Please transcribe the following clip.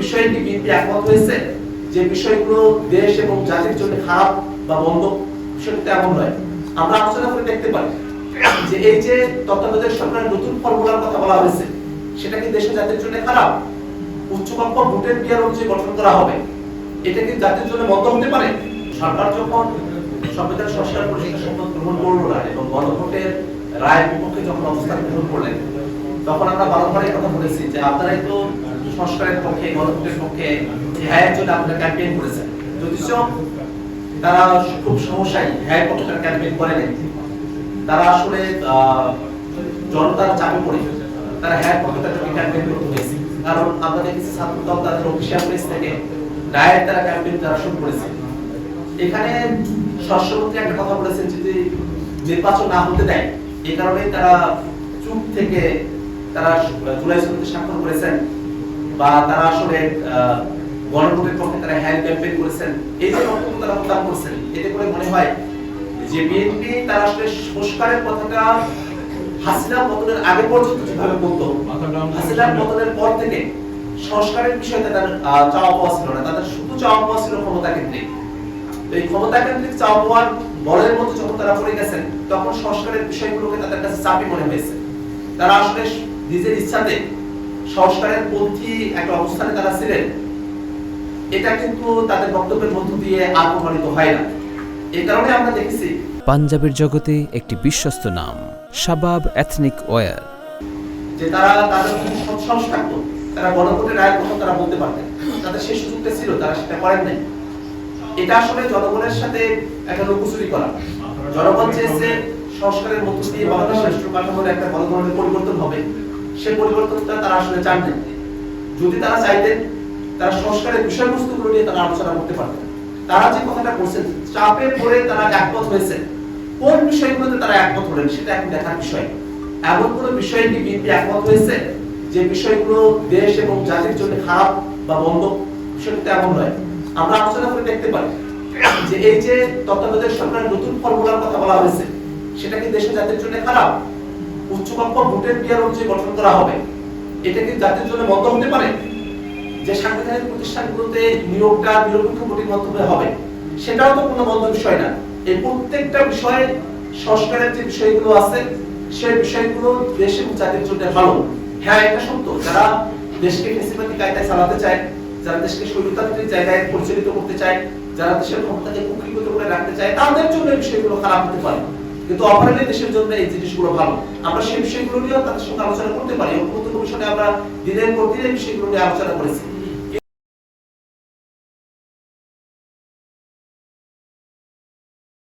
বিষয় নিয়ে বিএনপি একমত হয়েছে যে বিষয়গুলো দেশ এবং জাতির জন্য খারাপ বা মন্দ, বিষয়টা এমন নয়। আমরা আলোচনা করে দেখতে পারি যে এই যে তত্ত্বাবধায়ক সরকারের নতুন ফর্মুলার কথা বলা হয়েছে, সেটা কি দেশ ও জাতির জন্য খারাপ? উচ্চকক্ষ ভোটের বিয়ার অনুযায়ী গঠন করা হবে, এটা কি জাতির জন্য মন্দ হতে পারে? সরকার যখন সংবিধান সংস্কার পরিষদের শপথ গ্রহণ করলো না এবং গণভোটের রায়ের বিপক্ষে যখন অবস্থান গ্রহণ করলেন, তখন আমরা বারবারই কথা বলেছি যে আপনারাই তো সংস্কারের পক্ষে, গণভোটের পক্ষে, হ্যাঁ জন্য আপনারা ক্যাম্পেইন করেছেন, যদিচ তারা খুব সমস্যায় হ্যাঁ পক্ষে ক্যাম্পেইন করেন। তারা আসলে জনতার চাপে পড়ে তারা হ্যাঁ পক্ষে তাদেরকে ক্যাম্পেইন করতে হয়েছে। কারণ আমরা দেখেছি ছাত্রদল তাদের অফিসিয়াল পেজ থেকে ডায়ের তারা ক্যাম্পেইন তারা শুরু করেছে। এখানে স্বরাষ্ট্রমন্ত্রী একটা কথা বলেছেন, যদি নির্বাচন না হতে দেয়, এই কারণে তারা চুপ থেকে তারা জুলাই সনদে স্বাক্ষর করেছেন বা তারা আসলে গণভোটের পক্ষে তারা হ্যাঁ ক্যাম্পেইন করেছেন। এই যে বক্তব্য তারা প্রদান করছেন, এতে করে মনে হয় যে বিএনপি তারা আসলে সংস্কারের কথাটা হাসিনা পতনের আগে পর্যন্ত যেভাবে বলতো, হাসিনা পতনের পর থেকে সংস্কারের বিষয়টা তাদের চাওয়া পাওয়া ছিল না, তাদের শুধু চাওয়া পাওয়া ছিল ক্ষমতা কেন্দ্রিক। এই ক্ষমতা কেন্দ্রিক চাওয়া পাওয়ার বলের মধ্যে যখন তারা পড়ে গেছেন, তখন সংস্কারের বিষয়গুলোকে তাদের কাছে চাপই মনে হয়েছে। তারা আসলে নিজের ইচ্ছাতে সংস্কারের পন্থী একটা অবস্থানে তারা ছিলেন, এটা কিন্তু তাদের বক্তব্যের মধ্য দিয়ে আর প্রমাণিত হয় না। এই কারণে আমরা দেখেছি পাঞ্জাবের জগতে একটি বিশ্বস্ত নাম শাবাব এথনিক ওয়্যার, যে তারা তাদের সৎসাহস থাকতো, তারা গণভোটের রায়ের কথা তারা বলতে পারতেন, তাদের সেই সুযোগটা ছিল, তারা সেটা করেন নাই। এটা আসলে জনগণের সাথে একটা লুকোচুরি করা। জনগণ চেয়েছে সংস্কারের মধ্য দিয়ে বাংলাদেশ রাষ্ট্র কাঠামোর একটা বড় ধরনের পরিবর্তন হবে, সেই পরিবর্তনটা তারা আসলে চান না। যদি তারা চাইতেন, তারা সংস্কারের বিষয়বস্তুগুলো নিয়ে তারা আলোচনা করতে পারতেন। তারা যে কথাটা বলছেন, চাপে পড়ে তারা একমত হয়েছে, কোন বিষয়গুলোতে তারা একমত হলেন সেটা এখন দেখার বিষয়। এমন কোন বিষয় নিয়ে বিএনপি একমত হয়েছে যে বিষয়গুলো দেশ এবং জাতির জন্য খারাপ বা মন্দ, বিষয়টা এমন নয়। আমরা আলোচনা করে দেখতে পারি যে এই যে তত্ত্বাবধায়ক সরকারের নতুন ফর্মুলার কথা বলা হয়েছে, সেটা কি দেশ ও জাতির জন্য খারাপ? উচ্চকক্ষ ভোটের বিয়ার অনুযায়ী গঠন করা হবে, এটা কি জাতির জন্য মন্দ হতে পারে? যে সাংবিধানিক প্রতিষ্ঠানগুলোতে নিয়োগটা নিরপেক্ষ ভোটের মাধ্যমে হবে, সেটাও তো কোনো মন্দ বিষয় না। এই প্রত্যেকটা বিষয়ে সংস্কারের যে বিষয়গুলো আছে, সেই বিষয়গুলো দেশ এবং জাতির জন্য ভালো। হ্যাঁ, এটা সত্য, যারা দেশকে ফ্যাসিবাদী কায়দায় চালাতে চায়, যারা দেশকে স্বৈরতান্ত্রিক জায়গায় পরিচালিত করতে চায়, যারা দেশের ক্ষমতাকে কুক্ষিগত করে রাখতে চায়, তাদের জন্য এই বিষয়গুলো খারাপ হতে পারে। কিন্তু অপারেলি দেশের জন্য এই জিনিসগুলো ভালো। আমরা সেই বিষয়গুলো নিয়েও তাদের সঙ্গে আলোচনা করতে পারি। অত্যন্ত কমিশনে আমরা দিনের পর দিন এই বিষয়গুলো নিয়ে আলোচনা করেছি।